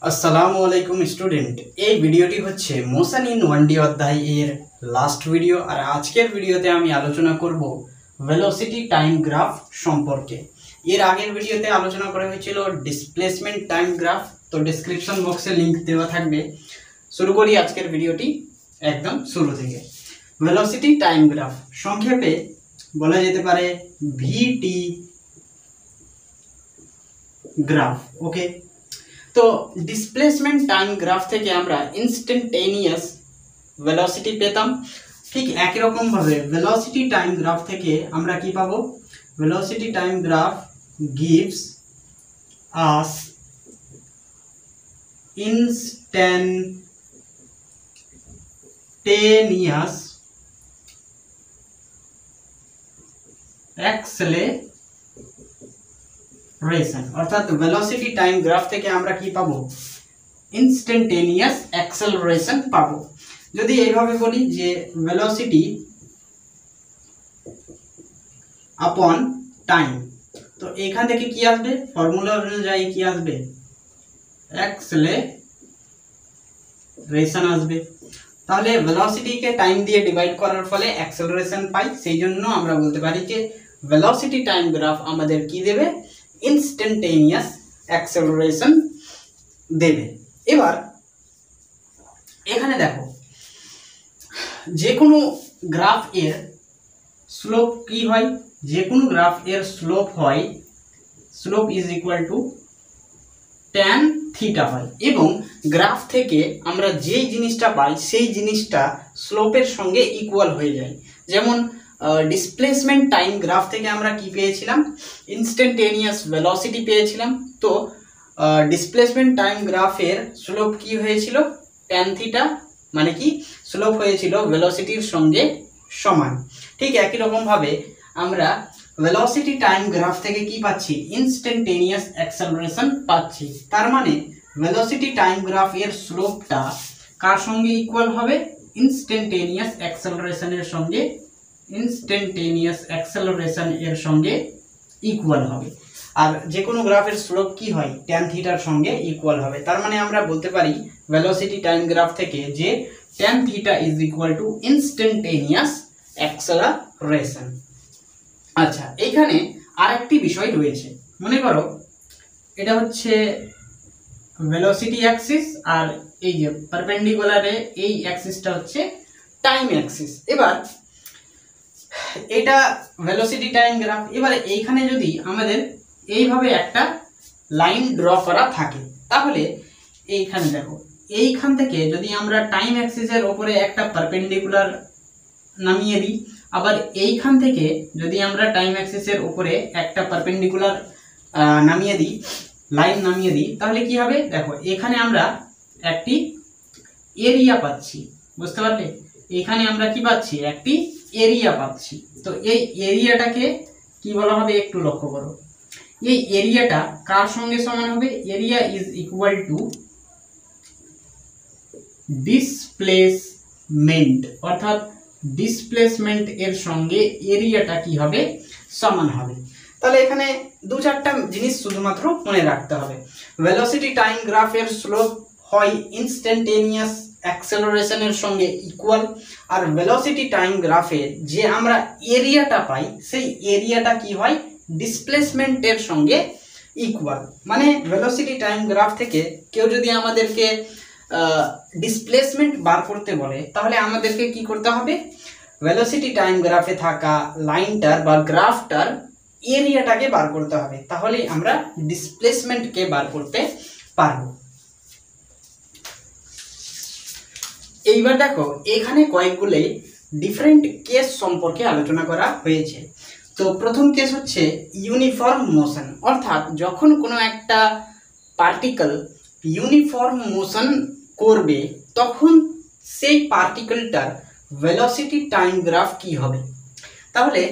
আসসালামু আলাইকুম স্টুডেন্ট। এই ভিডিওটি হচ্ছে মোশন ইন 1D অধ্যায় এর লাস্ট ভিডিও। আর আজকের ভিডিওতে আমি আলোচনা করব ভেলোসিটি টাইম গ্রাফ সম্পর্কে। এর আগের ভিডিওতে আলোচনা করা হয়েছিল ডিসপ্লেসমেন্ট টাইম গ্রাফ, তো ডেসক্রিপশন বক্সে লিংক দেওয়া থাকবে। শুরু করি আজকের ভিডিওটি একদম শুরু থেকে। ভেলোসিটি টাইম গ্রাফ সংক্ষেপে বলা যেতে পারে ভিটি গ্রাফ। ওকে, তো ডিসপ্লেসমেন্ট টাইম গ্রাফ থেকে আমরা ইনস্ট্যান্টেনিয়াস ভেলোসিটি পেতাম। ঠিক একই রকম ভাবে ভেলোসিটি টাইম গ্রাফ থেকে আমরা কি পাবো? Velocity time graph gives us instantaneous acceleration, অর্থাৎ ভেলোসিটি টাইম গ্রাফ থেকে আমরা কি পাবো? ইনস্ট্যান্টেনিয়াস অ্যাক্সেলারেশন পাবো। যদি এইভাবে বলি যে ভেলোসিটি আপন টাইম, তো এখান থেকে কি আসবে? ফর্মুলা অনুযায়ী কি আসবে? অ্যাক্সেলারেশন আসবে। তাহলে ভেলোসিটিকে টাইম দিয়ে ডিভাইড করার ফলে অ্যাক্সেলারেশন পাই, সেই জন্য আমরা বলতে পারি যে ভেলোসিটি টাইম গ্রাফ আমাদের কি দেবে? ইনস্ট্যান্টেনিয়াস অ্যাক্সেলারেশন দেবে। এবার এখানে দেখো, যে কোনো গ্রাফ এর স্লোপ কি হয়? যে কোনো গ্রাফ এর স্লোপ হয়, slope is equal to tan theta হয়, এবং গ্রাফ থেকে আমরা যেই জিনিসটা পাই সেই জিনিসটা স্লোপের সঙ্গে ইকুয়াল হয়ে যায়। যেমন ডিসপ্লেসমেন্ট টাইম গ্রাফ থেকে আমরা কি পেয়েছিলাম? ইনস্ট্যান্টেনিয়াস ভেলোসিটি পেয়েছিলাম। তো ডিসপ্লেসমেন্ট টাইম গ্রাফের স্লোপ কি হয়েছিল? ট্যান থিটা, মানে কি স্লোপ হয়েছিল ভেলোসিটির সঙ্গে সমান। ঠিক একই রকম ভাবে আমরা ভেলোসিটি টাইম গ্রাফ থেকে কি পাচ্ছি? ইনস্ট্যান্টেনিয়াস অ্যাক্সেলারেশন পাচ্ছি। তার মানে ভেলোসিটি টাইম গ্রাফ এর স্লোপটা কার সঙ্গে ইকুয়াল হবে? ইনস্ট্যান্টেনিয়াস অ্যাক্সেলারেশনের সঙ্গে, ইনস্ট্যান্টেনিয়াস অ্যাক্সেলারেশন এর সঙ্গে ইকুয়াল হবে। আর যে কোনো গ্রাফের স্লোপ কি হয়? ট্যান থিটার সঙ্গে ইকুয়াল হবে। তার মানে আমরা বলতে পারি ভেলোসিটি টাইম গ্রাফ থেকে যে tan theta is equal two instantaneous acceleration. আচ্ছা, এইখানে আরেকটি বিষয় রয়েছে। মনে করো এটা হচ্ছে ভেলোসিটি অ্যাক্সিস, আর এই যে পারপেন্ডিকুলারে এই অ্যাক্সিসটা হচ্ছে টাইম অ্যাক্সিস। এবার এটা ভেলোসিটি টাইম গ্রাফ। এবারে এইখানে যদি আমাদের এইভাবে একটা লাইন ড্র করা থাকে, তাহলে এইখানে দেখো, এইখান থেকে যদি আমরা টাইম অ্যাক্সিসের ওপরে একটা পারপেন্ডিকুলার নামিয়ে দিই, আবার এইখান থেকে যদি আমরা টাইম অ্যাক্সিসের উপরে একটা পারপেন্ডিকুলার নামিয়ে দিই, লাইন নামিয়ে দিই, তাহলে কি হবে? দেখো, এখানে আমরা একটি এরিয়া পাচ্ছি। বুঝতে পারলে? এখানে আমরা কি পাচ্ছি? একটি এরিয়া পাচ্ছি। তো এই এরিয়াটাকে কি বলা হবে একটু লক্ষ্য করো। এই এরিয়াটা কার সঙ্গে সমান হবে? Area is equal to displacement, অর্থাৎ ডিসপ্লেসমেন্ট এর সঙ্গে এরিয়াটা কি হবে? সমান হবে। তাহলে এখানে দু চারটা জিনিস শুধুমাত্র মনে রাখতে হবে। ভেলোসিটি টাইম গ্রাফের স্লোপ হয় ইনস্ট্যান্টেনিয়াস অ্যাক্সেলারেশনের সঙ্গে ইকুয়াল, আর ভেলোসিটি টাইম গ্রাফে যে আমরা এরিয়াটা পাই সেই এরিয়াটা কি হয়? ডিসপ্লেসমেন্টের সঙ্গে ইকুয়াল। মানে ভেলোসিটি টাইম গ্রাফ থেকে কেউ যদি আমাদেরকে ডিসপ্লেসমেন্ট বার করতে বলে, তাহলে আমাদেরকে কি করতে হবে? ভেলোসিটি টাইম গ্রাফে থাকা লাইনটার বা গ্রাফটার এরিয়াটাকে বার করতে হবে, তাহলেই আমরা ডিসপ্লেসমেন্টকে বার করতে পারবো। এইবার দেখো, এখানে কয়েকগুলি ডিফারেন্ট কেস সম্পর্কে আলোচনা করা হয়েছে। তো প্রথম কেস হচ্ছে ইউনিফর্ম মোশন, অর্থাৎ যখন কোনো একটা পার্টিকেল ইউনিফর্ম মোশন করবে, তখন সেই পার্টিকেলটার ভেলোসিটি টাইম গ্রাফ কি হবে? তাহলে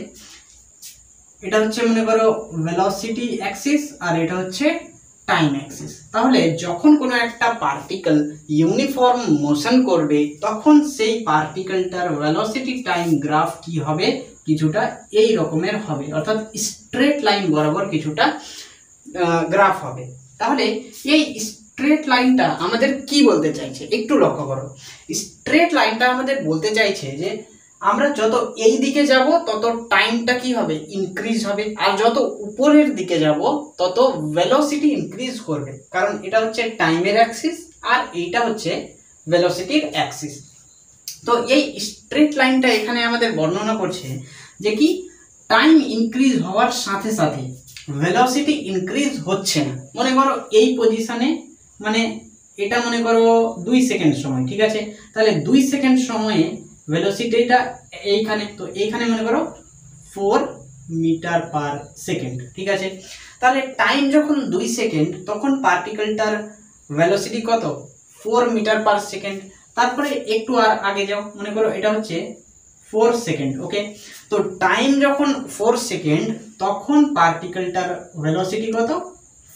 এটা হচ্ছে মনে করো ভেলোসিটি অ্যাক্সিস, আর এটা হচ্ছে টাইম অ্যাক্সিস। তাহলে যখন কোনো একটা পার্টিকেল ইউনিফর্ম মোশন করবে, তখন সেই পার্টিকেলটার ভেলোসিটি টাইম গ্রাফ কি হবে? কিছুটা এই রকমের হবে, অর্থাৎ স্ট্রেট লাইন বরাবর কিছুটা গ্রাফ হবে। তাহলে এই স্ট্রেট লাইনটা আমাদের কি বলতে চাইছে একটু লক্ষ্য করো। স্ট্রেট লাইনটা আমাদের বলতে চাইছে যে আমরা যত এই দিকে যাব তত টাইমটা কি হবে, ইনক্রিজ হবে, আর যত উপরের দিকে যাব তত ভেলোসিটি ইনক্রিজ করবে, কারণ এটা হচ্ছে টাইমের অ্যাক্সিস আর এইটা হচ্ছে ভেলোসিটির অ্যাক্সিস। তো এই স্ট্রেট লাইনটা এখানে আমাদের বর্ণনা করছে যে কি টাইম ইনক্রিজ হওয়ার সাথে সাথে ভেলোসিটি ইনক্রিজ হচ্ছে না। মনে করো এই পজিশনে, মানে এটা মনে করো 2 সেকেন্ড সময়, ঠিক আছে, তাহলে 2 সেকেন্ড সময়ে ভেলোসিটিটা এইখানে, তো এইখানে মনে করো 4 মিটার পার সেকেন্ড, ঠিক আছে। তাহলে টাইম যখন 2 সেকেন্ড তখন পার্টিকেলটার ভেলোসিটি কত, 4 মিটার পার সেকেন্ড। তারপরে একটু আর আগে যাও, মনে করো এটা হচ্ছে 4 সেকেন্ড, ওকে। তো টাইম যখন 4 সেকেন্ড তখন পার্টিকেলটার ভেলোসিটি কত,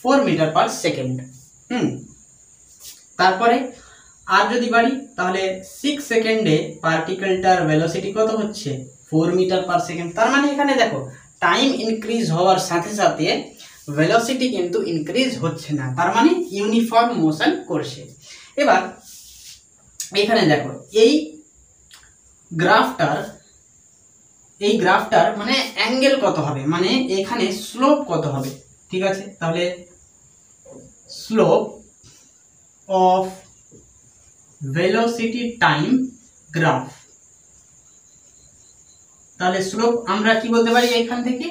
4 মিটার পার সেকেন্ড। তারপরে আর যদি বাড়ি তাহলে 6 সেকেন্ডে পার্টিকেলটার ভেলোসিটি কত হচ্ছে, 4 মিটার পার সেকেন্ড। তার মানে এখানে দেখো টাইম ইনক্রিজ হওয়ার সাথে সাথে ভেলোসিটি কিন্তু ইনক্রিজ হচ্ছে না, তার মানে ইউনিফর্ম মোশন করছে। এবার এখানে দেখো এই গ্রাফটার মানে অ্যাঙ্গেল কত হবে, মানে এখানে স্লোপ কত হবে, ঠিক আছে। তাহলে slope of velocity time graph, তাহলে স্লোপ আমরা কি বলতে পারি এখান থেকে,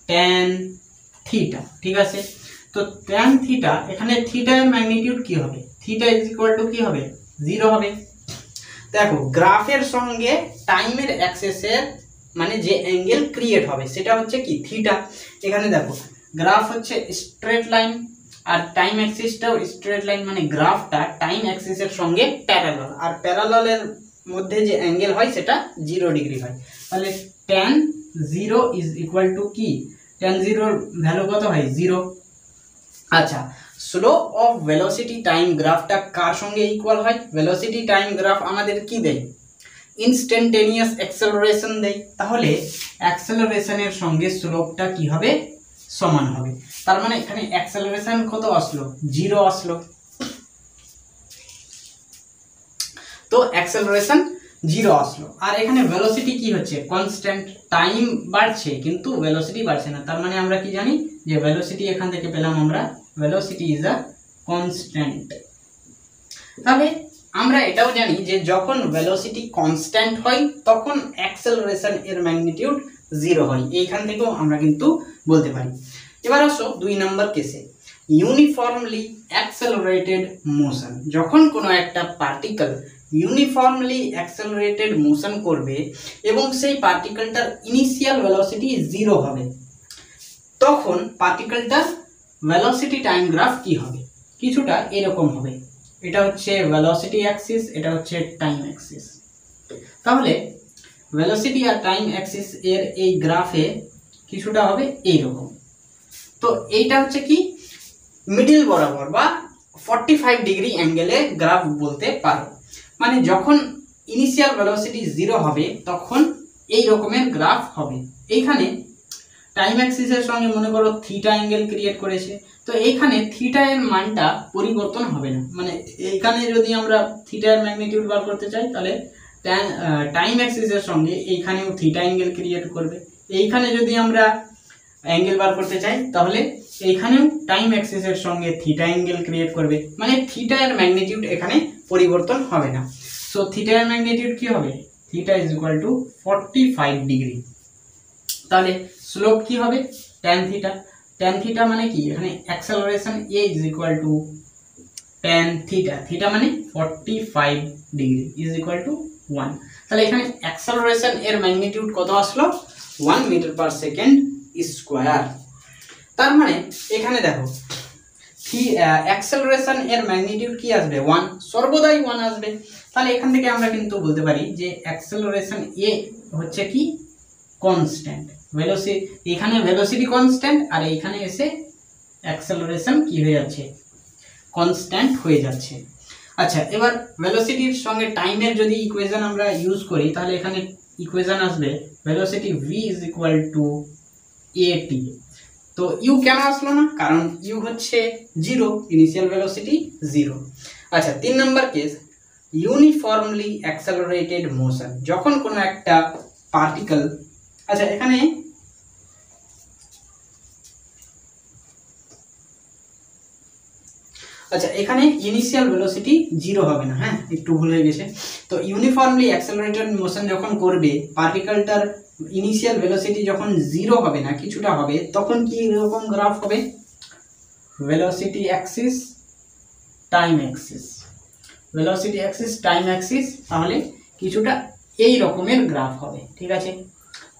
tan থিটা, ঠিক আছে। তো tan থিটা, এখানে থিটা এর ম্যাগনিটিউড কি হবে, থিটা ইজ ইকুয়াল টু কি হবে, 0 হবে। দেখো গ্রাফের সঙ্গে টাইমের অ্যাক্সিসের মানে যে অ্যাঙ্গেল ক্রিয়েট হবে সেটা হচ্ছে কি থিটা। এখানে দেখো গ্রাফ হচ্ছে স্ট্রেট লাইন আর টাইম অ্যাক্সিসটাও স্ট্রেট লাইন, মানে গ্রাফটা টাইম অ্যাক্সিসের সঙ্গে প্যারালাল, আর প্যারালালের মধ্যে যে অ্যাঙ্গেল হয় সেটা 0 ডিগ্রি হয়। তাহলে tan 0 ইজ ইকুয়াল টু কি, tan 0 এর ভ্যালু কত হয়, 0। আচ্ছা, স্লোপ অফ ভেলোসিটি টাইম গ্রাফটা কার সঙ্গে ইকুয়াল হয়, ভেলোসিটি টাইম গ্রাফ আমাদের কি দেয়, ইনস্ট্যান্টেনিয়াস অ্যাক্সেলারেশন দেয়। তাহলে অ্যাক্সেলারেশনের সঙ্গে স্লোপটা কি হবে, সমান হবে। তার মানে এখানে অ্যাক্সেলারেশন কত আসলো, 0 আসলো। তো অ্যাক্সেলারেশন 0 আসলো, আর এখানে ভেলোসিটি কি হচ্ছে, কনস্ট্যান্ট। টাইম বাড়ছে কিন্তু ভেলোসিটি বাড়ছে না, তার মানে আমরা কি জানি যে ভেলোসিটি এখান থেকে পেলাম আমরা, ভেলোসিটি ইজ আ কনস্ট্যান্ট। তবে আমরা এটাও জানি যে যখন ভেলোসিটি কনস্ট্যান্ট হয় তখন অ্যাক্সেলারেশন এর ম্যাগনিটিউড 0 হয়, এইখান থেকেও আমরা কিন্তু বলতে পারি। এবার আসো 2 নম্বর কেসে, ইউনিফর্মলি অ্যাক্সেলারেটেড মোশন। যখন কোনো একটা পার্টিকেল ইউনিফর্মলি অ্যাক্সেলারেটেড মোশন করবে এবং সেই পার্টিকেলটার ইনিশিয়াল ভেলোসিটি 0 হবে, তখন পার্টিকেলটার ভেলোসিটি টাইম গ্রাফ কি হবে, কিছুটা এরকম হবে। এটা হচ্ছে ভেলোসিটি অ্যাক্সিস, এটা হচ্ছে টাইম অ্যাক্সিস। তাহলে ভেলোসিটি আর টাইম অ্যাক্সিস এর এই গ্রাফে কিছুটা হবে এইরকম। তো এইটা হচ্ছে কি মিডল বরাবর বা 45 ডিগ্রি অ্যাঙ্গেলে গ্রাফ বলতে পারো। মানে যখন ইনিশিয়াল ভেলোসিটি 0 হবে তখন এই রকমের গ্রাফ হবে। এইখানে টাইম অ্যাক্সিসের সঙ্গে মনে করো থিটা অ্যাঙ্গেল ক্রিয়েট করেছে, তো এইখানে থিটা এর মানটা পরিবর্তন হবে না। মানে এইখানে যদি আমরা থিটা এর ম্যাগনিটিউড বার করতে চাই তাহলে টাইম অ্যাক্সিসের সঙ্গে এইখানেও থিটা অ্যাঙ্গেল ক্রিয়েট করবে। এইখানে যদি আমরা অ্যাঙ্গেল বার করতে চাই তাহলে এইখানেও টাইম অ্যাক্সিসের সঙ্গে থিটা অ্যাঙ্গেল ক্রিয়েট করবে, মানে থিটা এর ম্যাগনিটিউড এখানে পরিবর্তন হবে না। সো থিটা এর ম্যাগনিটিউড কি হবে, theta is equal two 45 degree. তাহলে স্লোপ কি হবে, tan থিটা। tan থিটা মানে কি, এখানে acceleration a is equal to tan theta, theta মানে 45 ডিগ্রি ইজ ইকুয়াল টু 1। তাহলে এখানে অ্যাক্সেলারেশন এর ম্যাগনিটিউড কত আসলো, 1 মিটার পার সেকেন্ড স্কয়ার। তার মানে এখানে দেখো অ্যাক্সেলারেশন এর ম্যাগনিটিউড কি আসবে, 1, সর্বদাই 1 আসবে। তাহলে এখান থেকে আমরা কিন্তু বলতে পারি যে অ্যাক্সেলারেশন a হচ্ছে কি কনস্ট্যান্ট, ভেলোসিটি এখানে ভেলোসিটি কনস্ট্যান্ট আর এইখানে এসে অ্যাক্সেলারেশন কি হয়ে যাচ্ছে, কনস্ট্যান্ট হয়ে যাচ্ছে। আচ্ছা, এবার ভেলোসিটির সঙ্গে টাইমের যদি ইকুয়েশন আমরা ইউজ করি তাহলে এখানে ইকুয়েশন আসবে velocity v is equal two at। তো ইউ কেন আসলো না? কারণ ইউ হচ্ছে 0, ইনিশিয়াল ভেলোসিটি 0। আচ্ছা 3 নম্বর কেস, ইউনিফর্মলি অ্যাক্সেলারেটেড মোশন। যখন কোনো একটা পার্টিকেল, আচ্ছা এখানে ইনিশিয়াল ভেলোসিটি 0 হবে না, হ্যাঁ একটু ভুল হয়ে গেছে। তো ইউনিফর্মলি অ্যাক্সেলারেটেড মোশন যখন করবে, পার্টিকেলটার ইনিশিয়াল ভেলোসিটি যখন 0 হবে না, কিছুটা হবে, তখন কি এরকম গ্রাফ হবে? Velocity Axis, time Axis, velocity Axis, time Axis, তাহলে কিছুটা এই রকমের গ্রাফ হবে, ঠিক আছে।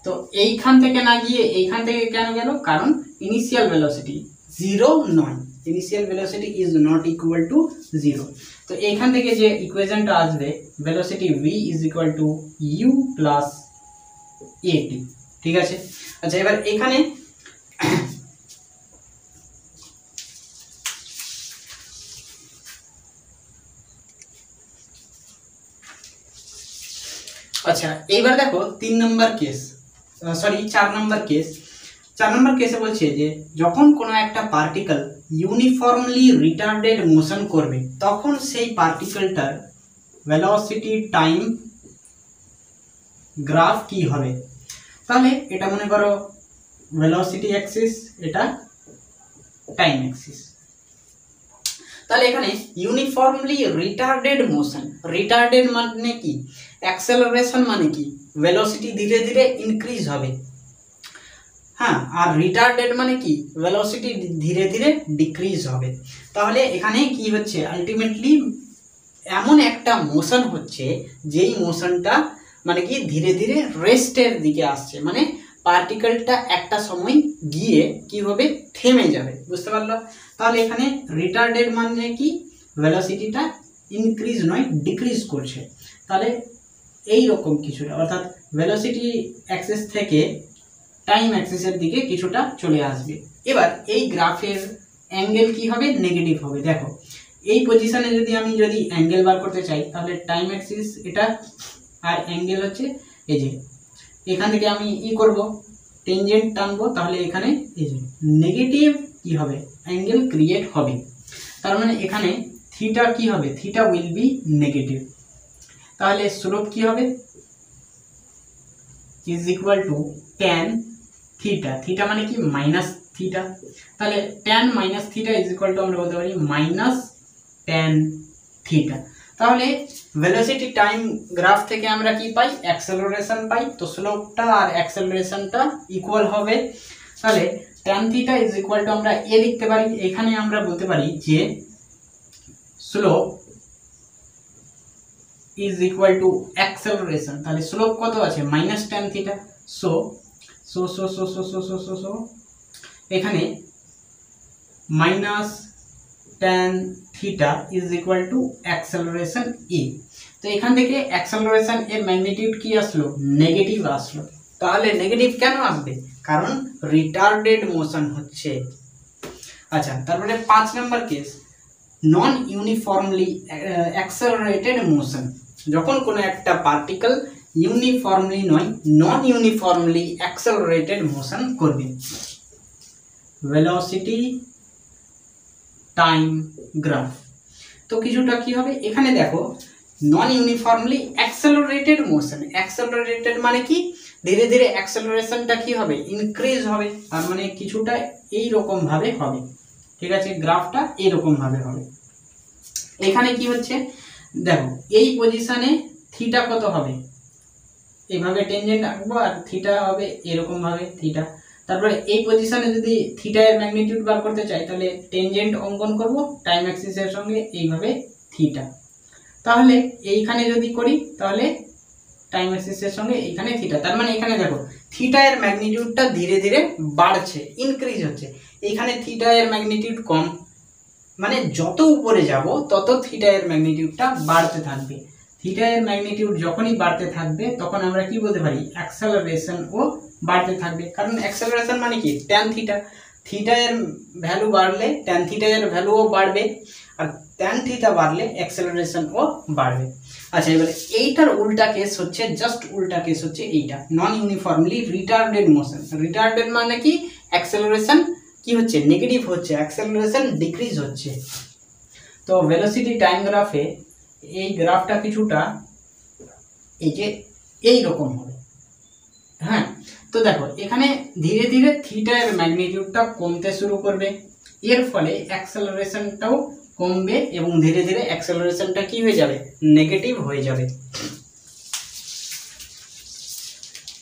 তো এইখান থেকে না গিয়ে এইখান থেকে কেন গেল? কারণ ইনিশিয়াল ভেলোসিটি 0 নয়, initial velocity is not equal to 0। তো এইখান থেকে যে ইকুয়েশনটা আসবে, velocity v is equal two u plus at, ঠিক আছে। আচ্ছা এবার এখানে আচ্ছা এইবার দেখো 3 নম্বর কেস, সরি 4 নম্বর কেস। 4 নম্বর কেসে বলছে যে যখন কোনো একটা পার্টিকেল ইউনিফর্মলি রিটার্ডেড মোশন করবে, তখন সেই পার্টিকেলটার ভেলোসিটি টাইম গ্রাফ কি হবে? তাহলে এটা মনে করো ভেলোসিটি অ্যাক্সিস, এটা টাইম অ্যাক্সিস। তাহলে এখানে ইউনিফর্মলি রিটার্ডেড মোশন, রিটার্ডেড মানে কি? অ্যাক্সেলারেশন মানে কি? ভেলোসিটি ধীরে ধীরে ইনক্রিজ হবে, হ্যাঁ। আর রিটার্ডেড মানে কি? ভেলোসিটি ধীরে ধীরে ডিক্রিজ হবে। তাহলে এখানে কি হচ্ছে? আলটিমেটলি এমন একটা মোশন হচ্ছে যেই মোশনটা মানে কি ধীরে ধীরে রেস্টের দিকে আসছে, মানে পার্টিকেলটা একটা সময় গিয়ে কি হবে? থেমে যাবে, বুঝতে পারলো? তাহলে এখানে রিটার্ডেড মানে কি? ভেলোসিটিটা ইনক্রিজ নয় ডিক্রিজ করছে। তাহলে এই রকম কিছুটা, অর্থাৎ ভেলোসিটি অ্যাক্সিস থেকে টাইম অ্যাক্সিসের দিকে কিছুটা চলে আসবে। এবার এই গ্রাফের অ্যাঙ্গেল কি হবে? নেগেটিভ হবে। দেখো এই পজিশনে যদি আমি অ্যাঙ্গেল বার করতে চাই, তাহলে টাইম অ্যাক্সিস এটা, আর অ্যাঙ্গেল হচ্ছে এই যে এখান থেকে আমি করব, টেনজেন্ট টানবো, তাহলে এখানে এই যে নেগেটিভ কি হবে? অ্যাঙ্গেল ক্রিয়েট হবে। তার মানে এখানে থিটা কি হবে? Theta will be negative. তাহলে স্লোপ কি হবে? Is equal to tan theta, theta মানে কি? Minus theta. তাহলে tan minus theta is equal to আমরা বলতে পারি মাইনাস ট্যান থিটা। তাহলে ভেলোসিটি টাইম গ্রাফ থেকে আমরা কি পাই? অ্যাক্সেলারেশন পাই। তো স্লোপটা আর অ্যাক্সেলারেশনটা ইকুয়াল হবে। তাহলে tan theta is equal to আমরা এ লিখতে পারি। এখানে আমরা বলতে পারি যে slope is equal to acceleration. তাহলে স্লোপ কত আছে? Minus tan theta. So so so so so so so so so এখানে minus tan theta is equal to acceleration A. তো এখান থেকে অ্যাক্সেলারেশন এর ম্যাগনিটিউড কি আসলো? নেগেটিভ আসলো। তাহলে নেগেটিভ কেন আসবে? কারণ রিটার্ডেড মোশন হচ্ছে। আচ্ছা তারপরে 5 নম্বর কেস, নন ইউনিফর্মলি অ্যাক্সেলারেটেড মোশন। যখন কোনো একটা পার্টিকেল ইউনিফর্মলি নয়, নন ইউনিফর্মলি অ্যাক্সেলারেটেড মোশন করবে, ভেলোসিটি টাইম গ্রাফ। তো কিছুটা কি হবে? এখানে দেখো নন ইউনিফর্মলি অ্যাক্সেলারেটেড মোশন, অ্যাক্সেলারেটেড মানে কি? ধীরে ধীরে অ্যাক্সেলারেশনটা কি হবে? ইনক্রিজ হবে। তার মানে কিছুটা এই রকম ভাবে হবে, ঠিক আছে। গ্রাফটা এরকম ভাবে হবে। এখানে কি হচ্ছে? দেখো এই পজিশনে থিটা কত হবে? এইভাবে টেনজেন্ট আঁকবো আর থিটা হবে এরকম ভাবে থিটা। তারপরে এই পজিশনে যদি থিটা এর ম্যাগনিটিউড বার করতে চাই, তাহলে টেনজেন্ট অঙ্কন করব টাইম অ্যাক্সিসের সঙ্গে এইভাবে থিটা। তাহলে এইখানে যদি করি তাহলে টাইম অ্যাক্সিসের সঙ্গে এইখানে থিটা। তার মানে এখানে দেখো থিটা এর ম্যাগনিটিউডটা ধীরে ধীরে বাড়ছে, ইনক্রিজ হচ্ছে। এইখানে থিটা এর ম্যাগনিটিউড কম, মানে যত উপরে যাব তত থিটা এর ম্যাগনিটিউডটা বাড়তে থাকবে। থিটা এর ম্যাগনিটিউড যখনই বাড়তে থাকবে তখন আমরা কি বলতে পারি? অ্যাক্সেলারেশন ও বাড়তে থাকবে। কারণ অ্যাক্সেলারেশন মানে কি? Tan theta. থিটা এর ভ্যালু বাড়লে ট্যান থিটা এর ভ্যালুও বাড়বে, আর ট্যান থিটা বাড়লে অ্যাক্সেলারেশন ও বাড়বে। আচ্ছা এবারে এইটার উল্টা কেস হচ্ছে, জাস্ট উল্টা কেস হচ্ছে এইটা, নন ইউনিফর্মলি রিটার্ডেড মোশন। রিটার্ডেড মানে কি? অ্যাক্সেলারেশন কি হচ্ছে, নেগেটিভ হচ্ছে, অ্যাক্সেলারেশন ডিক্রিজ হচ্ছে। তো ভেলোসিটি টাইম গ্রাফে এই গ্রাফটা কিছুটা এই যে এই রকম হবে। হ্যাঁ, তো দেখো এখানে ধীরে ধীরে থিটা এর ম্যাগনিটিউডটা কমতে শুরু করবে, এর ফলে অ্যাক্সেলারেশনটাও কমবে এবং ধীরে ধীরে অ্যাক্সেলারেশনটা কি হয়ে যাবে, নেগেটিভ হয়ে যাবে।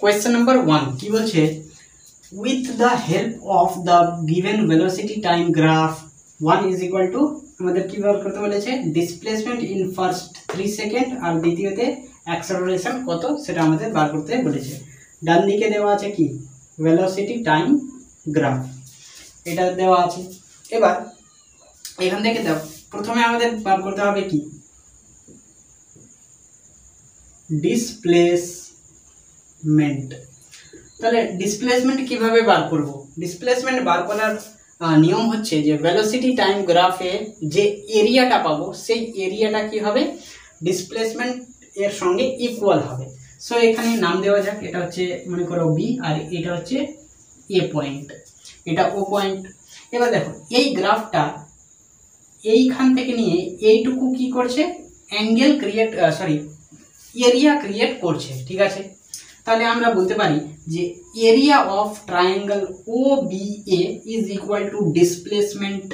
কোয়েশ্চেন নাম্বার 1 কি বলছে, with the help of the given velocity time graph 1 is equal two, আমাদের কি বার করতে বলেছে, ডিসপ্লেসমেন্ট ইন ফার্স্ট 3 সেকেন্ড, আর দ্বিতীয়তে অ্যাক্সেলারেশন কত সেটা আমাদের বার করতে বলেছে। ডান দিকে দেওয়া আছে কি, ভেলোসিটি টাইম গ্রাফ, এটা দেওয়া আছে। এবার এখান থেকে দাও, প্রথমে আমাদের বার করতে হবে কি, ডিসপ্লেসমেন্ট। তাহলে ডিসপ্লেসমেন্ট কিভাবে বার করব, ডিসপ্লেসমেন্ট বার করার নিয়ম হচ্ছে যে ভেলোসিটি টাইম গ্রাফে যে এরিয়াটা পাবো সেই এরিয়াটা কি হবে, ডিসপ্লেসমেন্ট এর সঙ্গে ইকুয়াল হবে। সো এখানে নাম দেওয়া যাক, এটা হচ্ছে মনে করো বি, আর এটা হচ্ছে এ পয়েন্ট, এটা ও পয়েন্ট। এবার দেখো এই গ্রাফটা এইখান থেকে নিয়ে এইটুকু কি করছে, অ্যাঙ্গেল ক্রিয়েট এরিয়া ক্রিয়েট করছে, ঠিক আছে। তাহলে আমরা বলতে পারি যে area of triangle O B A is equal to displacement,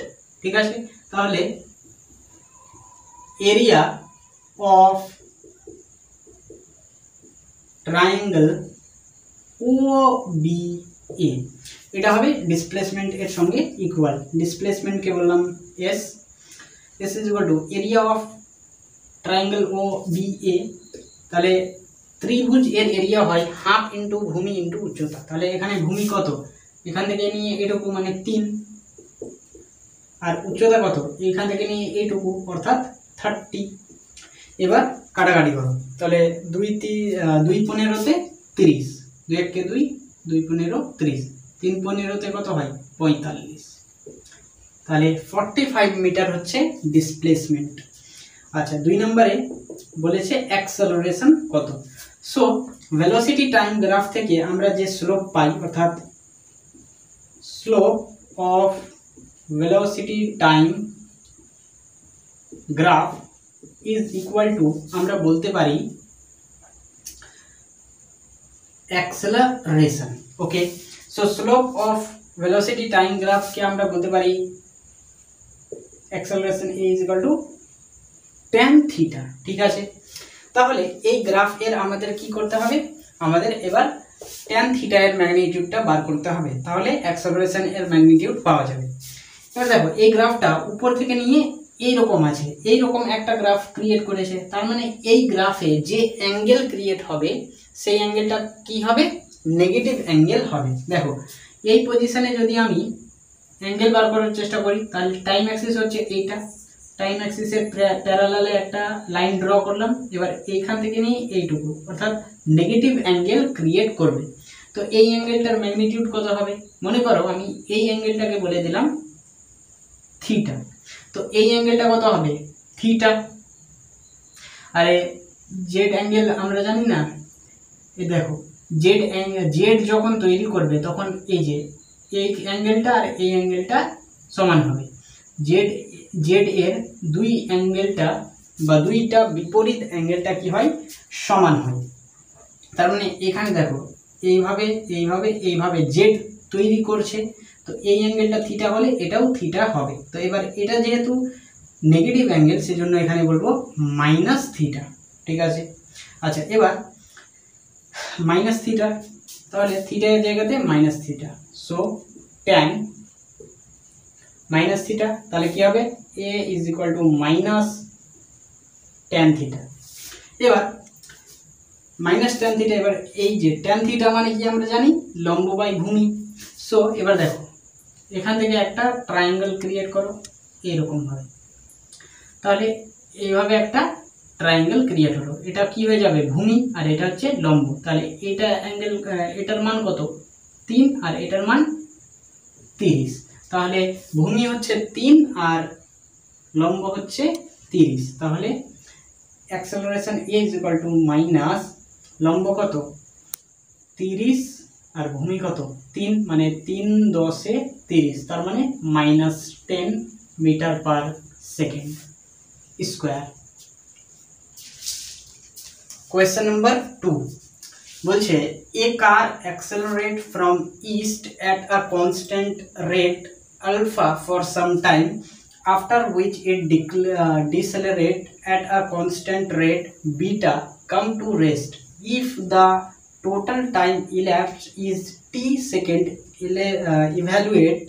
ঠিক আছে। তাহলে area of triangle O B A, এটা হবে ডিসপ্লেসমেন্ট এর সঙ্গে ইকুয়াল। ডিসপ্লেসমেন্টকে বললাম S, S is equal to area of triangle O B A. তাহলে ত্রিভুজ এর এরিয়া হয় হাফ ইন্টু ভূমি ইন্টু উচ্চতা। তাহলে এখানে ভূমি কত, এখান থেকে নিয়ে এটুকু মানে 3, আর উচ্চতা কত, এইখান থেকে নিয়ে এইটুকু অর্থাৎ 30। এবার কাটাকাটি করো, তাহলে 2 15তে 30, 2 1 কে 2, 2 15 30, 3 15তে কত হয় 45। তাহলে 45 মিটার হচ্ছে ডিসপ্লেসমেন্ট। আচ্ছা 2 নম্বরে বলেছে অ্যাক্সেলারেশন কত। সো ভেলোসিটি টাইম গ্রাফ থেকে আমরা যে স্লোপ পাই, অর্থাৎ slope of velocity time graph is equal to, আমরা বলতে পারি acceleration. Okay, so slope of velocity time graph কে আমরা বলতে পারি acceleration is equal to tan theta, ঠিক আছে। তাহলে এই গ্রাফ এর আমাদের কি করতে হবে, আমাদের এবার tan থিটা এর ম্যাগনিটিউডটা বার করতে হবে, তাহলে অ্যাক্সেলারেশন এর ম্যাগনিটিউড পাওয়া যাবে। এবার দেখো এই গ্রাফটা উপর থেকে নিয়ে এই রকম আছে, এই রকম একটা গ্রাফ ক্রিয়েট করেছে, তার মানে এই গ্রাফে যে অ্যাঙ্গেল ক্রিয়েট হবে সেই অ্যাঙ্গেলটা কি হবে, নেগেটিভ অ্যাঙ্গেল হবে। দেখো এই পজিশনে যদি আমি অ্যাঙ্গেল বার করার চেষ্টা করি, তাহলে টাইম অ্যাক্সিস হচ্ছে এইটা, টাইম অ্যাক্সিসের প্যারালালে একটা লাইন ড্র করলাম, এবার এইখান থেকে নিয়ে এইটুকু অর্থাৎ নেগেটিভ অ্যাঙ্গেল ক্রিয়েট করবে। তো এই অ্যাঙ্গেলটার ম্যাগনিটিউড কত হবে, মনে করো আমি এই অ্যাঙ্গেলটাকে বলে দিলাম থিটা, তো এই অ্যাঙ্গেলটা কত হবে থিটা। আরে জেড অ্যাঙ্গেল আমরা জানি না, এই দেখো জেড যখন তৈরি করবে তখন এই যে এই অ্যাঙ্গেলটা আর এই অ্যাঙ্গেলটা সমান হবে। জেড এর দুই অ্যাঙ্গেলটা বা দুইটা বিপরীত অ্যাঙ্গেলটা কি হয়, সমান হয়। তার মানে এখানে দেখো এইভাবে এইভাবে এইভাবে জেড তৈরি করছে, তো এই অ্যাঙ্গেলটা থিটা হলে এটাও থিটা হবে। তো এবার এটা যেহেতু নেগেটিভ অ্যাঙ্গেল সেজন্য এখানে বলবো মাইনাস থিটা, ঠিক আছে। আচ্ছা এবার মাইনাস থিটা, তাহলে থিটা এর জায়গাতে minus theta, so tan minus theta, তাহলে কি হবে A is equal to minus tan theta. এবার মাইনাস ট্যান থিটা, এবার এই যে ট্যান থিটা মানে কি আমরা জানি লম্ব বাই ভূমি। সো এবার দেখো এখান থেকে একটা ট্রায়াঙ্গেল ক্রিয়েট করো এইরকম ভাবে, তাহলে এইভাবে একটা ট্রায়াঙ্গেল ক্রিয়েট হলো, এটা কি হয়ে যাবে ভূমি আর এটা হচ্ছে লম্ব। তাহলে এটা অ্যাঙ্গেল, এটার মান কত 3 আর এটার মান 30, তাহলে ভূমি হচ্ছে 3 আর লম্ব হচ্ছে 30। তাহলে acceleration A is equal to minus লম্ব কত 30 আর ভূমি কত 3, মানে 3 10 30, তার মানে -10 metre per second square. Question number 2 বলছে a car accelerate from rest at a constant rate alpha for some time after which it decelerate at a constant rate beta come to rest if the total time elapsed is t second evaluate।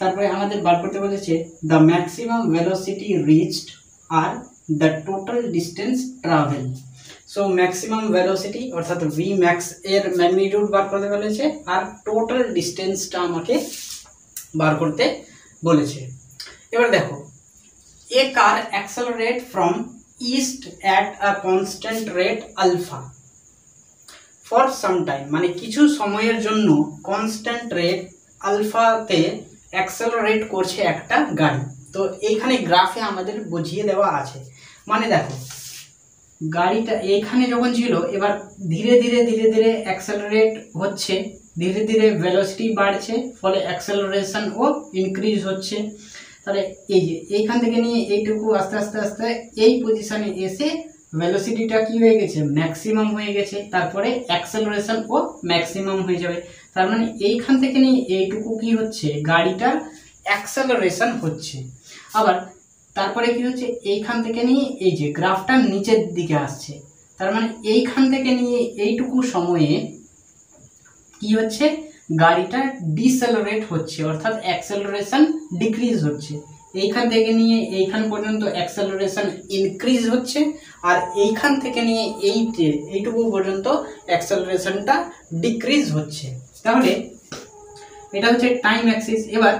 তারপরে আমাদের বার করতে বলেছে the maximum velocity reached আর the total distance travel। So maximum velocity অর্থাৎ v max এর magnitude বার করতে বলেছে আর টোটাল ডিস্টেন্সটা আমাকে বার করতে বলেছে। এবার দেখো a car accelerate from rest at a constant rate alpha for some time, মানে কিছু সময়ের জন্য কনস্ট্যান্ট রেট আলফাতে অ্যাক্সেলারেট করছে একটা গাড়ি। তো এইখানে গ্রাফে আমাদের বুঝিয়ে দেওয়া আছে, মানে দেখো গাড়িটা এইখানে যখন ছিল এবার ধীরে ধীরে ধীরে ধীরে অ্যাক্সেলারেট হচ্ছে, ধীরে ধীরে ভেলোসিটি বাড়ছে, ফলে অ্যাক্সেলারেশন ও ইনক্রিজ হচ্ছে। তাহলে এই যে এইখান থেকে নিয়ে এইটুকু আস্তে আস্তে আস্তে এই পজিশনে এসে ভেলোসিটিটা কি হয়ে গেছে ম্যাক্সিমাম হয়ে গেছে, তারপরে অ্যাক্সেলারেশন ও ম্যাক্সিমাম হয়ে যাবে। তার মানে এইখান থেকে নিয়ে এইটুকু কি হচ্ছে গাড়িটার অ্যাক্সেলারেশন হচ্ছে। আবার তারপরে কি হচ্ছে এইখান থেকে নিয়ে এই যে গ্রাফটা নিচের দিকে আসছে, তার মানে এইখান থেকে নিয়ে এইটুকু সময়ে কি হচ্ছে গাড়িটা ডিসেলারেট হচ্ছে, অর্থাৎ অ্যাক্সেলারেশন ডিক্রিজ হচ্ছে। এইখান থেকে নিয়ে এইখান পর্যন্ত অ্যাক্সেলারেশন ইনক্রিজ হচ্ছে, আর এইখান থেকে নিয়ে এইটুকু পর্যন্ত অ্যাক্সেলারেশনটা ডিক্রিজ হচ্ছে। তাহলে এটা হচ্ছে টাইম অ্যাক্সিস। এবার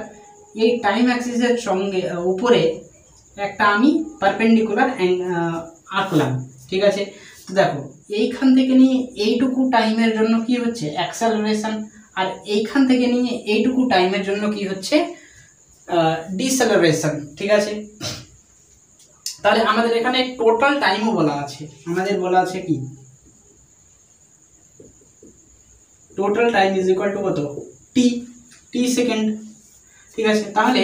এই টাইম অ্যাক্সিসের সঙ্গে উপরে একটা আমি পারপেন্ডিকুলার আঁকলাম, ঠিক আছে। তো দেখো এইখান থেকে নিয়ে এইটুকু টাইমের জন্য কি হচ্ছে অ্যাক্সেলারেশন, আর এইখান থেকে নিয়ে এইটুকু টাইমের জন্য কি হচ্ছে ডিসেলারেশন, ঠিক আছে। তাহলে আমাদের এখানে টোটাল টাইমও বলা আছে, আমাদের বলা আছে কি total time is equal two কত টি সেকেন্ড, ঠিক আছে। তাহলে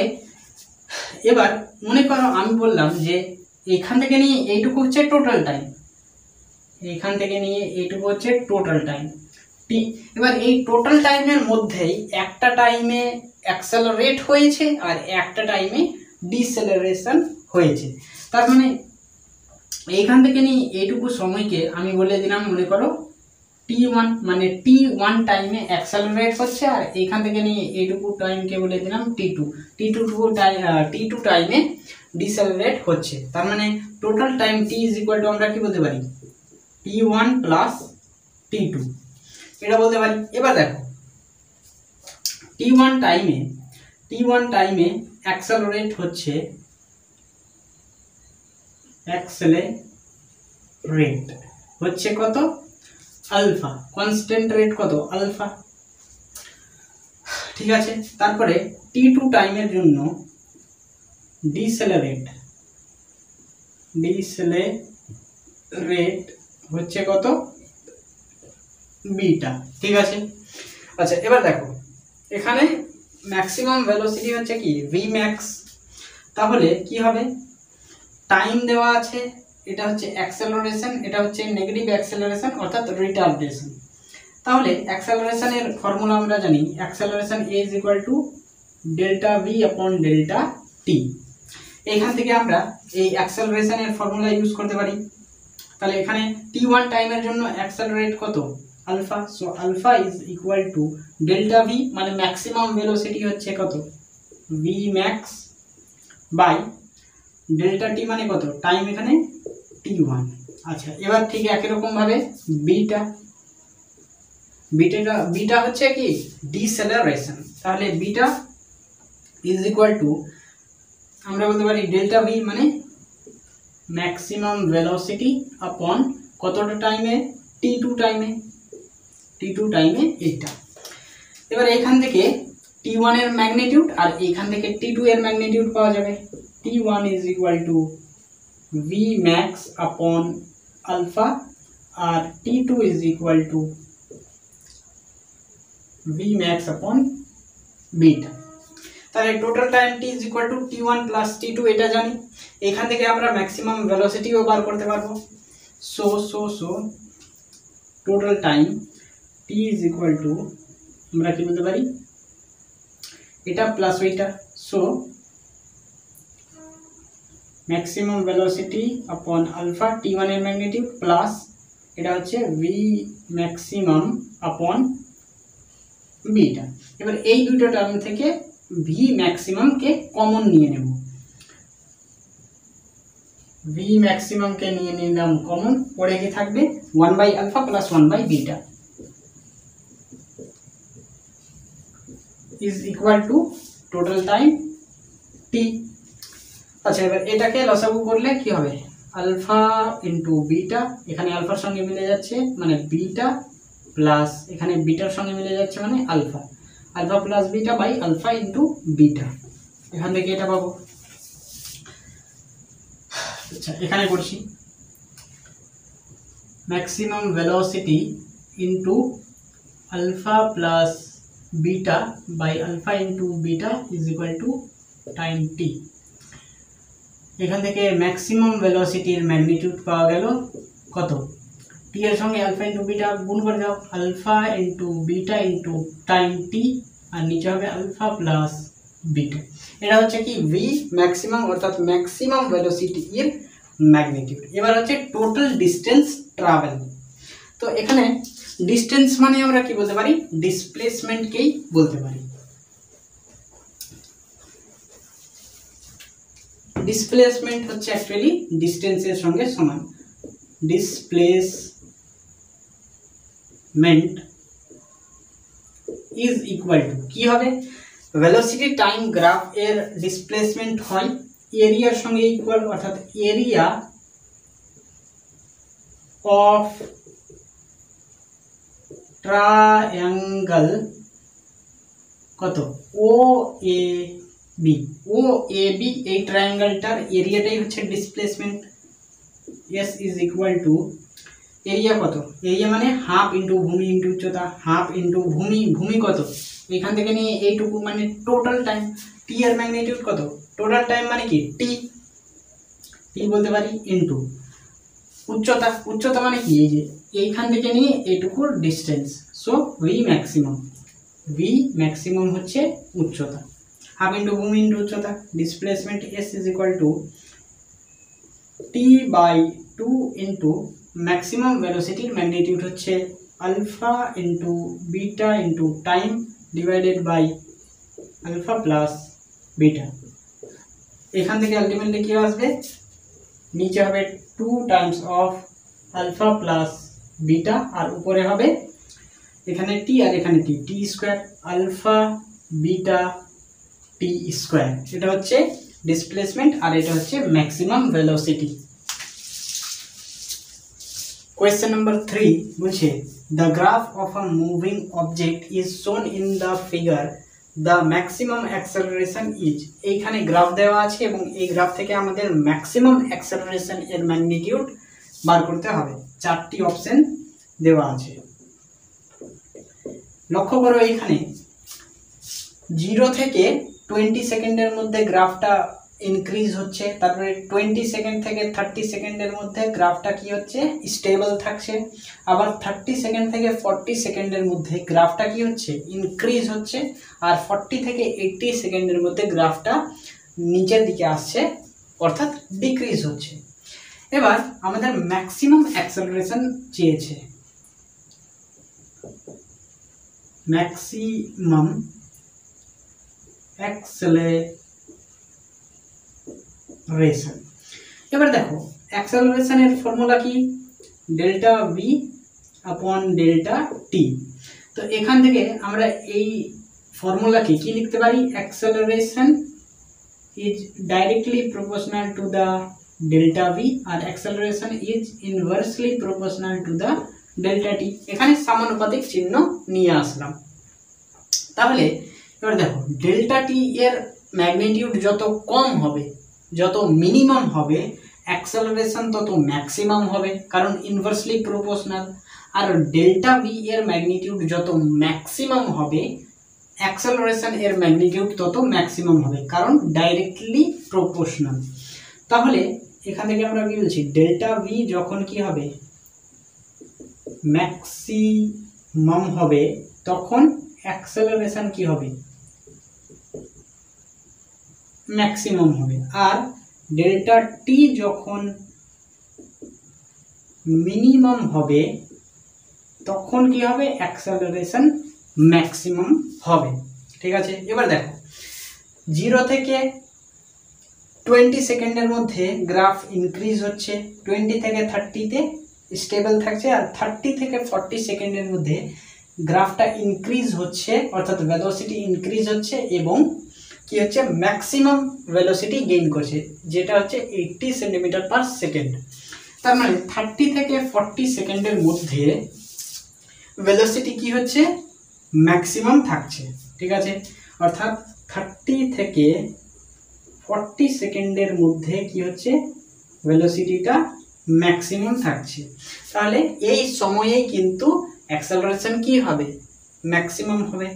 এবার মনে করো আমি বললাম যে এখান থেকে নিয়ে এইটুকু হচ্ছে টোটাল টাইম, এইখান থেকে নিয়ে এইটুকু হচ্ছে টোটাল টাইম টি। এবার এই টোটাল টাইমের মধ্যেই একটা টাইমে অ্যাক্সেলারেট হয়েছে আর একটা টাইমে ডিসেলারেশন হয়েছে। তার মানে এইখান থেকে নিয়ে এইটুকু সময়কে আমি বলে দিলাম মনে করো t1, মানে t1 টাইমে অ্যাক্সেলারেট হচ্ছে, আর এইখান থেকে নিয়ে এইটুকু টাইমকে বলে দিলাম t2 টাইমে ডিসেলারেট হচ্ছে। তার মানে total time t is equal to আমরা কি বলতে পারি t1 প্লাস t2, এটা বলতে পারি। এবার দেখো t1 টাইমে অ্যাক্সেলারেট হচ্ছে কত আলফা, কনস্ট্যান্ট রেট কত আলফা, ঠিক আছে। তারপরে t2 টাইমের জন্য ডিসেলারেট হচ্ছে কত বিটা, ঠিক আছে। আচ্ছা এবার দেখো এখানে ম্যাক্সিমাম ভেলোসিটি হচ্ছে কি v max, তাহলে কি হবে টাইম দেওয়া আছে, এটা হচ্ছে অ্যাক্সেলারেশন, এটা হচ্ছে নেগেটিভ অ্যাক্সেলারেশন অর্থাৎ রিটার্ডেশন। তাহলে অ্যাক্সেলারেশনের ফর্মুলা আমরা জানি acceleration a is equal to delta v আপন ডেল্টা t। এইখান থেকে আমরা এই অ্যাক্সেলারেশনের ফর্মুলা ইউজ করতে পারি। তাহলে এখানে t1 টাইমের জন্য অ্যাক্সেলারেট কত alpha, so alpha is equal to delta v, মানে ম্যাক্সিমাম ভেলোসিটি হচ্ছে কত v max by delta T, মানে কত টাইম এখানে t1। আচ্ছা এবার ঠিক একই রকম ভাবে বিটা হচ্ছে কি ডিসেলারেশন, তাহলে বিটা ইজ ইকুয়াল টু আমরা বলতে পারি ডেল্টা ভি, মানে ম্যাক্সিমাম ভেলোসিটি আপন কতটা টাইমে t2 টাইমে এইটা। এবার এইখান থেকে t1 এর ম্যাগনিটিউড আর এইখান থেকে t2 এর ম্যাগনিটিউড পাওয়া যাবে। t1 is equal to v max upon alpha আর t2 is equal to V max upon beta. তাহলে total time T is equal to t1 plus t2 এটা জানি। এখান থেকে আমরা ম্যাক্সিমাম ভেলোসিটিও বার করতে পারবো। So total time T is equal to আমরা কি বলতে পারি, এটা প্লাস ওইটা, সো ম্যাক্সিমাম ভেলোসিটি আপন আলফা t1 এর ম্যাগনিটিউড প্লাস এটা হচ্ছে ভি ম্যাক্সিমাম আপন বিটা। এবার এই দুটো টার্ম থেকে ভি ম্যাক্সিমামকে কমন নিয়ে নেব, ভি ম্যাক্সিমামকে নিয়ে নিলাম কমন, পরে কি থাকবে 1 by alpha plus 1 by beta is equal to total time T. আচ্ছা, এবার এটাকে লসাগু করলে কি হবে, আলফা ইন্টু বিটা, এখানে আলফার সঙ্গে মিলে যাচ্ছে মানে বিটা, প্লাস এখানে বিটার সঙ্গে মিলে যাচ্ছে মানে alpha, alpha plus beta by alpha into beta, এখান থেকে এটা পাবো। আচ্ছা, এখানে করছি maximum velocity into alpha plus beta by alpha into beta is equal to time T. এখান থেকে ম্যাক্সিমাম ভেলোসিটির ম্যাগনিটিউড পাওয়া গেল কত, টি এর সঙ্গে আলফা ইন্টু বিটা গুণ করে দাও, alpha into beta into time T, আর নিচে হবে আলফা প্লাস বিটা। এটা হচ্ছে কি ভি ম্যাক্সিমাম অর্থাৎ ম্যাক্সিমাম ভেলোসিটি এর ম্যাগনিটিউড। এবার হচ্ছে টোটাল ডিস্টেন্স ট্রাভেল। তো এখানে ডিস্টেন্স মানে আমরা কি বলতে পারি, ডিসপ্লেসমেন্টকেই বলতে পারি। ডিসপ্লেসমেন্ট হচ্ছে অ্যাকচুয়ালি ডিস্টেন্সের সঙ্গে সমান। ডিসপ্লেসমেন্ট ইজ ইকুয়াল টু কি হবে, ভেলোসিটি টাইম গ্রাফ এর ডিসপ্লেসমেন্ট হয় এরিয়ার সঙ্গে ইকুয়াল, অর্থাৎ এরিয়া অফ ট্রায়াঙ্গেল কত ও A B, O A B, এই ট্রায়াঙ্গেলটার এরিয়াটাই হচ্ছে displacement. S is equal to area কত, এরিয়া মানে হাফ ইন্টু ভূমি ইন্টু উচ্চতা, হাফ ইন্টু ভূমি, ভূমি কত এখান থেকে নিয়ে এইটুকু মানে টোটাল টাইম, টি এর ম্যাগনিটিউড কত, টোটাল টাইম মানে কি টি, টি বলতে পারি ইন্টু উচ্চতা, উচ্চতা মানে কি এই যে এইখান থেকে নিয়ে এইটুকুর distance, so V maximum, V maximum হচ্ছে উচ্চতা, হাফ ইন্টু ভূমি ইন্টু উচ্চতা, displacement S is equal to T by 2 into maximum ভেলোসিটির ম্যাগনিটিউড হচ্ছে alpha into beta into time divided by alpha plus beta. এখান থেকে আলটিমেটলি কি আসবে, নিচে হবে 2 times of alpha plus beta, আর উপরে হবে এখানে টি আর এখানে T, T square alpha beta T square. এটা হচ্ছে ডিসপ্লেসমেন্ট আর এটা হচ্ছে ম্যাক্সিমাম ভেলোসিটি। Question number 3 বলছে the graph of a moving object is shown in the figure, the maximum acceleration is, এইখানে গ্রাফ দেওয়া আছে এবং এই গ্রাফ থেকে আমাদের ম্যাক্সিমাম অ্যাক্সেলারেশন এর ম্যাগনিটিউড বার করতে হবে। 4টি অপশন দেওয়া আছে। লক্ষ্য করো এইখানে 0 থেকে 20 সেকেন্ডের মধ্যে গ্রাফটা ইনক্রিজ হচ্ছে, তারপরে 20 সেকেন্ড থেকে 30 সেকেন্ডের মধ্যে গ্রাফটা কি হচ্ছে স্টেবল থাকছে, আবার 30 সেকেন্ড থেকে 40 সেকেন্ডের মধ্যে গ্রাফটা কি হচ্ছে ইনক্রিজ হচ্ছে, আর 40 থেকে 80 সেকেন্ডের মধ্যে গ্রাফটা নিচের দিকে আসছে অর্থাৎ ডিক্রিজ হচ্ছে। এবার আমাদের ম্যাক্সিমাম অ্যাক্সেলারেশন চেয়েছে, ম্যাক্সিমাম অ্যাক্সেলারেশন। এবার দেখো অ্যাক্সেলারেশনের ফর্মুলা কি, delta V upon delta T. তো এখান থেকে আমরা এই ফর্মুলাকে কি লিখতে পারি, acceleration is directly proportional to the delta V আর acceleration is inversely proportional to the delta T. এখানে সমানুপাতিক চিহ্ন নিয়ে আসলাম। তাহলে এবার দেখো ডেল্টা টি এর ম্যাগনিটিউড যত কম হবে, যত মিনিমাম হবে, অ্যাক্সেলারেশন তত ম্যাক্সিমাম হবে, কারণ ইনভার্সলি প্রপোর্শনাল। আর ডেল্টা ভি এর ম্যাগনিটিউড যত ম্যাক্সিমাম হবে অ্যাক্সেলারেশন এর ম্যাগনিটিউড তত ম্যাক্সিমাম হবে, কারণ ডাইরেক্টলি প্রপোর্শনাল। তাহলে এখান থেকে আমরা কি বলছি, ডেল্টা ভি যখন কি হবে ম্যাক্সিমাম হবে তখন অ্যাক্সেলারেশন কি হবে ম্যাক্সিমাম হবে, আর ডেল্টা টি যখন মিনিমাম হবে তখন কি হবে অ্যাক্সেলারেশন ম্যাক্সিমাম হবে। ঠিক আছে, এবার দেখো 0 থেকে 20 সেকেন্ডের মধ্যে গ্রাফ ইনক্রিজ হচ্ছে, 20 থেকে 30-তে স্টেবল থাকছে, আর 30 থেকে 40 সেকেন্ডের মধ্যে গ্রাফটা ইনক্রিজ হচ্ছে, অর্থাৎ ভেলোসিটি ইনক্রিজ হচ্ছে এবং কি হচ্ছে ম্যাক্সিমাম ভেলোসিটি গেইন করছে, যেটা হচ্ছে 80 সেন্টিমিটার পার সেকেন্ড। তার মানে 30 থেকে 40 সেকেন্ডের মধ্যে ভেলোসিটি কি হচ্ছে ম্যাক্সিমাম থাকছে। ঠিক আছে, অর্থাৎ 30 থেকে 40 সেকেন্ডের মধ্যে কি হচ্ছে ভেলোসিটিটা ম্যাক্সিমাম থাকছে। তাহলে এই সময়েই কিন্তু অ্যাক্সেলারেশন কি হবে ম্যাক্সিমাম হবে।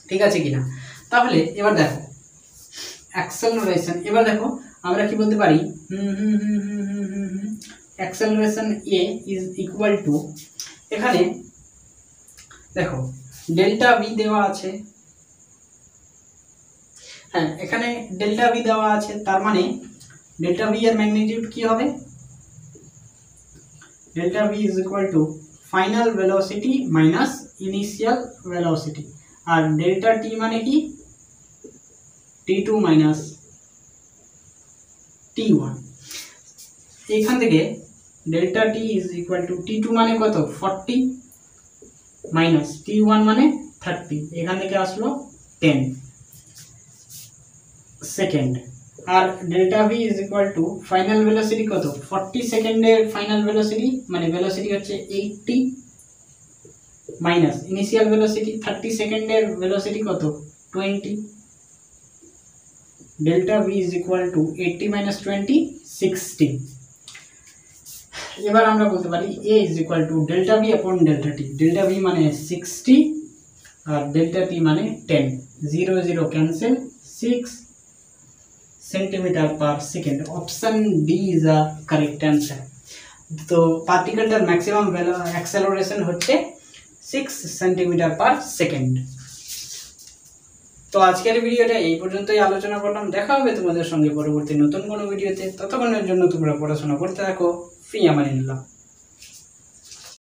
ঠিক আছে কিনা? তাহলে এবার দেখো অ্যাক্সেলারেশন, এবার দেখো আমরা কি বলতে পারি, acceleration A is equal two, এখানে দেখো ডেল্টা ভি দেওয়া আছে, হ্যাঁ এখানে ডেল্টা ভি দেওয়া আছে, তার মানে ডেল্টা ভি এর ম্যাগনিটিউড কি হবে, delta V is equal to final velocity minus initial velocity, আর ডেল্টা টি মানে কি t2 মাইনাস t1। এখান থেকে delta T is equal to t2 মানে কত 40 মাইনাস t1 মানে 30, এখান থেকে আসলো 10 সেকেন্ড, আর delta V is equal to final velocity কত 40 সেকেন্ডের ফাইনাল ভেলোসিটি, মানে ভেলোসিটি হচ্ছে 80 মাইনাস ইনিশিয়াল ভেলোসিটি 30 সেকেন্ডের ভেলোসিটি কত 20, delta V is equal to 80 minus 20 60। এবার আমরা বলতে পারি A is equal to delta V upon delta T, delta V মানে 60 আর ডেল্টা টি মানে 10, 0 0 cancel, 6 centimetre per second. Option D is a correct answer. তো পার্টিকেলটার ম্যাক্সিমাম অ্যাক্সেলারেশন হচ্ছে 6 সেন্টিমিটার পার সেকেন্ড। তো আজকের ভিডিওটা এই পর্যন্তই আলোচনা করলাম, দেখা হবে তোমাদের সঙ্গে পরবর্তী নতুন কোনো ভিডিওতে। ততক্ষণের জন্য তোমরা পড়াশোনা করতে থাকো, ফি আমানিল্লাহ।